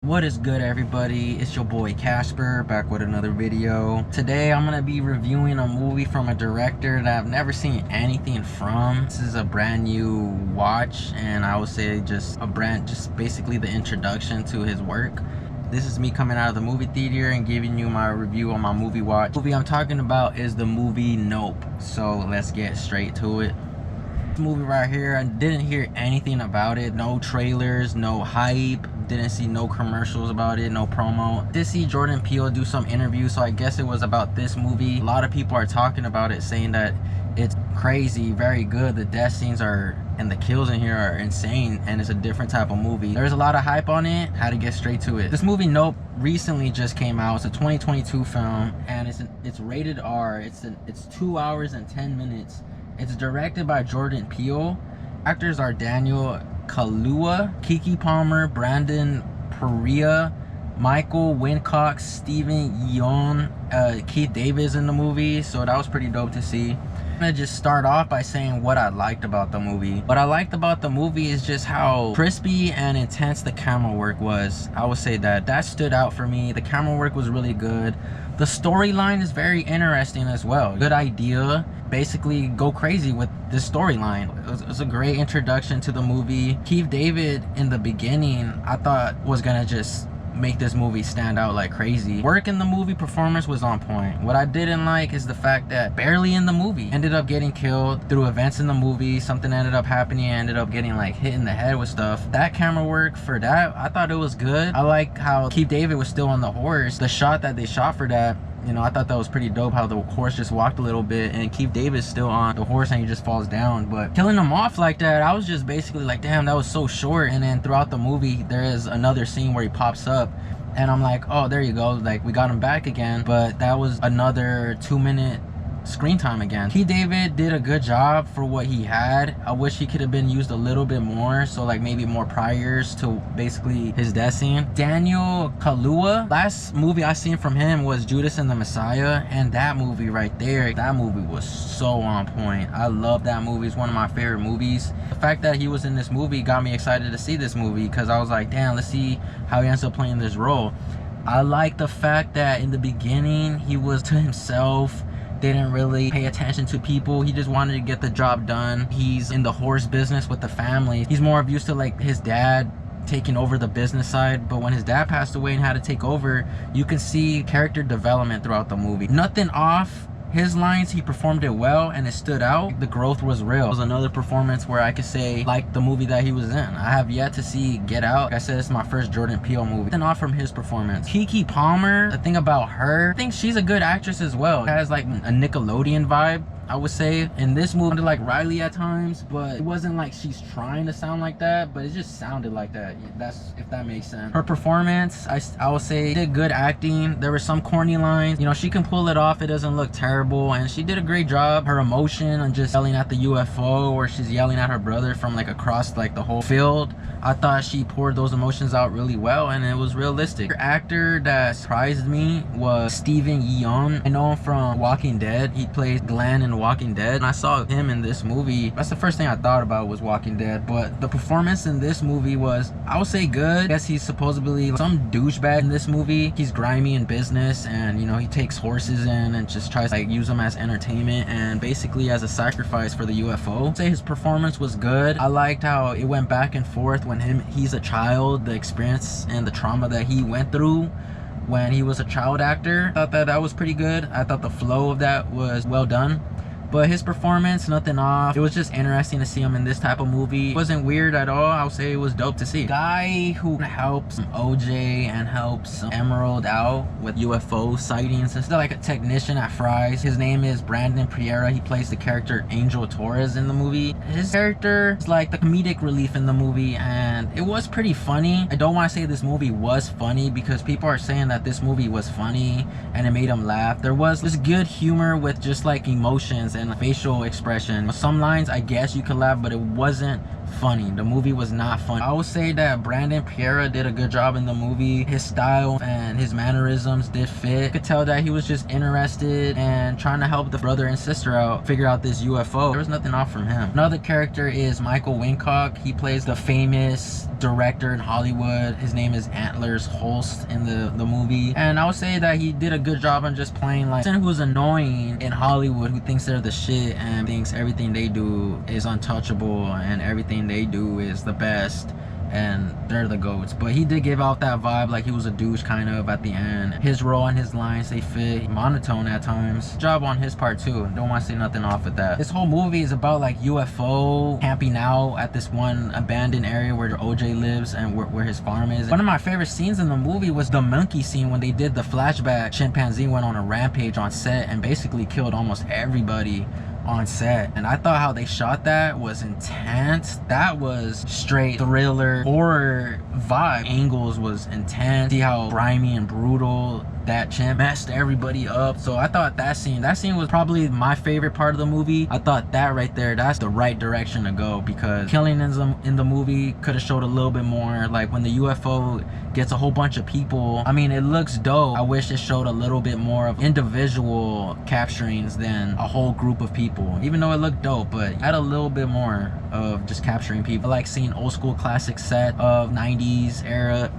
What is good, everybody? It's your boy Casper back with another video. Today I'm gonna be reviewing a movie from a director that I've never seen anything from. This is a brand new watch, and I would say just basically the introduction to his work. This is me coming out of the movie theater and giving you my review on my movie watch. The movie I'm talking about is the movie Nope. So let's get straight to it. Movie right here, I didn't hear anything about it. No trailers, no hype, didn't see no commercials about it, no promo. Did see Jordan Peele do some interviews, so I guess it was about this movie. A lot of people are talking about it, saying that it's crazy, very good. The death scenes and the kills in here are insane, and it's a different type of movie. There's a lot of hype on it. How to get straight to it. This movie Nope recently just came out. It's a 2022 film, and it's rated R. It's 2 hours and 10 minutes. It's directed by Jordan Peele. Actors are Daniel Kaluuya, Keke Palmer, Brandon Perea, Michael Wincott, Steven Yeun, Keith David's in the movie, so that was pretty dope to see. I'm gonna just start off by saying what I liked about the movie. What I liked about the movie is just how crispy and intense the camera work was. I would say that stood out for me. The camera work was really good. The storyline is very interesting as well. Good idea. Basically go crazy with this storyline. It was a great introduction to the movie. Keith David in the beginning, I thought was gonna just make this movie stand out like crazy. Work in the movie, performance was on point. What I didn't like is the fact that barely in the movie ended up getting killed through events in the movie. Something ended up happening, ended up getting like hit in the head with stuff. That camera work for that, I thought it was good. I like how Keith David was still on the horse. The shot that they shot for that, you know, I thought that was pretty dope, how the horse just walked a little bit and Keith David's still on the horse and he just falls down. But killing him off like that, I was just basically like, damn, that was so short. And then throughout the movie, there is another scene where he pops up and I'm like, oh, there you go, like we got him back again. But that was another 2-minute screen time again. Keith David did a good job for what he had. I wish he could have been used a little bit more, so like maybe more priors to basically his death scene. Daniel Kaluuya, last movie I seen from him was Judas and the Messiah, and that movie right there, that movie was so on point. I love that movie. It's one of my favorite movies. The fact that he was in this movie got me excited to see this movie, because I was like, damn, let's see how he ends up playing this role. I like the fact that in the beginning he was to himself, didn't really pay attention to people. He just wanted to get the job done. He's in the horse business with the family. He's more of used to like his dad taking over the business side, but when his dad passed away and had to take over, you can see character development throughout the movie. Nothing off his lines, he performed it well and it stood out. The growth was real. It was another performance where I could say like the movie that he was in. I have yet to see Get Out. Like I said, it's my first Jordan Peele movie. Nothing off from his performance. Keke Palmer, the thing about her, I think she's a good actress as well. It has like a Nickelodeon vibe, I would say. In this movie, it like Riley at times, but it wasn't like she's trying to sound like that, but it just sounded like that. That's, if that makes sense. Her performance, I would say, did good acting. There were some corny lines. You know, she can pull it off. It doesn't look terrible, and she did a great job. Her emotion and just yelling at the UFO, or she's yelling at her brother from like across like the whole field. I thought she poured those emotions out really well, and it was realistic. Her actor that surprised me was Steven Yeun. I know him from Walking Dead. He plays Glenn in Walking Dead, and I saw him in this movie. That's the first thing I thought about was Walking Dead. But the performance in this movie was, I would say, good. I guess he's supposedly some douchebag in this movie. He's grimy in business, and you know, he takes horses in and just tries to like use them as entertainment and basically as a sacrifice for the UFO. I'd say his performance was good. I liked how it went back and forth when he's a child, the experience and the trauma that he went through when he was a child actor. I thought that was pretty good. I thought the flow of that was well done. But his performance, nothing off. It was just interesting to see him in this type of movie. It wasn't weird at all. I would say it was dope to see. Guy who helps OJ and helps Emerald out with UFO sightings. It's like a technician at Fry's. His name is Brandon Perea. He plays the character Angel Torres in the movie. His character is like the comedic relief in the movie, and it was pretty funny. I don't want to say this movie was funny, because people are saying that this movie was funny and it made them laugh. There was this good humor with just like emotions and facial expression. Some lines I guess you could laugh, but it wasn't funny. The movie was not funny. I would say that Brandon Perea did a good job in the movie. His style and his mannerisms did fit. You could tell that he was just interested and trying to help the brother and sister out, figure out this UFO. There was nothing off from him. Another character is Michael Wincott. He plays the famous director in Hollywood. His name is Antlers Holst in the movie. And I would say that he did a good job on just playing like someone who's annoying in Hollywood, who thinks they're the shit and thinks everything they do is untouchable and everything they do is the best and they're the goats. But he did give out that vibe like he was a douche kind of at the end. His role and his lines, they fit monotone at times. Job on his part too. Don't want to say nothing off of that. This whole movie is about like UFO camping out at this one abandoned area where OJ lives and where his farm is. One of my favorite scenes in the movie was the monkey scene when they did the flashback. Chimpanzee went on a rampage on set and basically killed almost everybody on set, and I thought how they shot that was intense. That was straight thriller horror vibe. Angles was intense. See how grimy and brutal that chimp messed everybody up. So I thought that scene was probably my favorite part of the movie. I thought that right there, that's the right direction to go, because killing in the movie could have showed a little bit more. Like when the UFO gets a whole bunch of people, I mean, it looks dope. I wish it showed a little bit more of individual capturings than a whole group of people, even though it looked dope, but had a little bit more of just capturing people. I like seeing old school classic set of 90s era,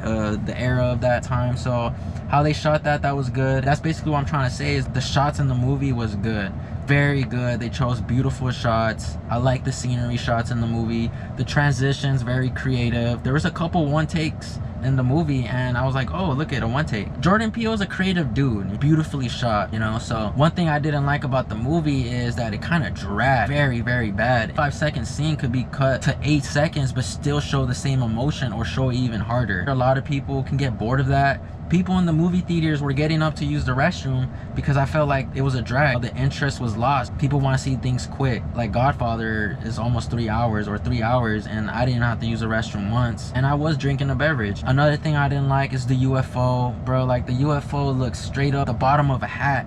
the era of that time. So how they shot that was good. That's basically what I'm trying to say, is the shots in the movie was good, very good. They chose beautiful shots. I like the scenery shots in the movie. The transitions, very creative. There was a couple one takes in the movie and I was like, oh, look at a one take. Jordan Peele is a creative dude, beautifully shot, you know. So one thing I didn't like about the movie is that it kind of dragged very, very bad. 5-second scene could be cut to 8 seconds but still show the same emotion or show it even harder. A lot of people can get bored of that. People in the movie theaters were getting up to use the restroom because I felt like it was a drag. The interest was lost. People want to see things quick. Like Godfather is almost 3 hours or 3 hours and I didn't have to use the restroom once. And I was drinking a beverage. Another thing I didn't like is the UFO. Bro, like the UFO looks straight up the bottom of a hat.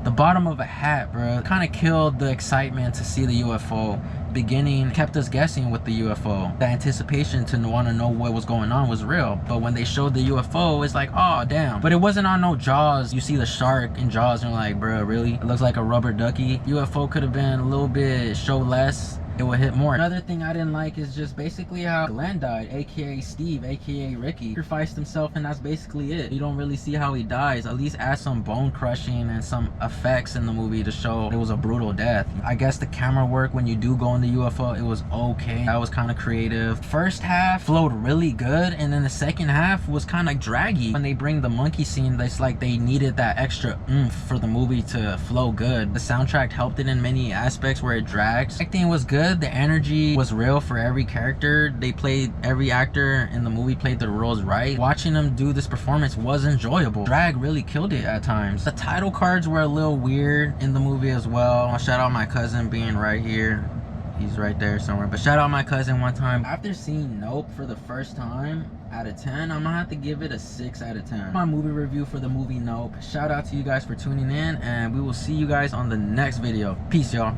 The bottom of a hat, bro. Kind of killed the excitement to see the UFO. Beginning kept us guessing with the UFO. The anticipation to want to know what was going on was real. But when they showed the UFO, it's like, oh damn. But it wasn't on no Jaws. You see the shark in Jaws and you're like, bro, really? It looks like a rubber ducky. UFO could have been a little bit show less. It would hit more. Another thing I didn't like is just basically how Glenn died, aka Steve, aka Ricky. Sacrificed himself and that's basically it. You don't really see how he dies. At least add some bone crushing and some effects in the movie to show it was a brutal death. I guess the camera work when you do go in the UFO, it was okay. That was kind of creative. First half flowed really good and then the second half was kind of draggy. When they bring the monkey scene, it's like they needed that extra oomph for the movie to flow good. The soundtrack helped it in many aspects where it drags. Acting was good. The energy was real for every character. Every actor in the movie played their roles right. Watching them do this performance was enjoyable. Drag really killed it at times. The title cards were a little weird in the movie as well. I'll shout out my cousin being right here. He's right there somewhere. But shout out my cousin one time. After seeing Nope for the first time, out of 10, I'm gonna have to give it a 6 out of 10. My movie review for the movie Nope. Shout out to you guys for tuning in and we will see you guys on the next video. Peace, y'all.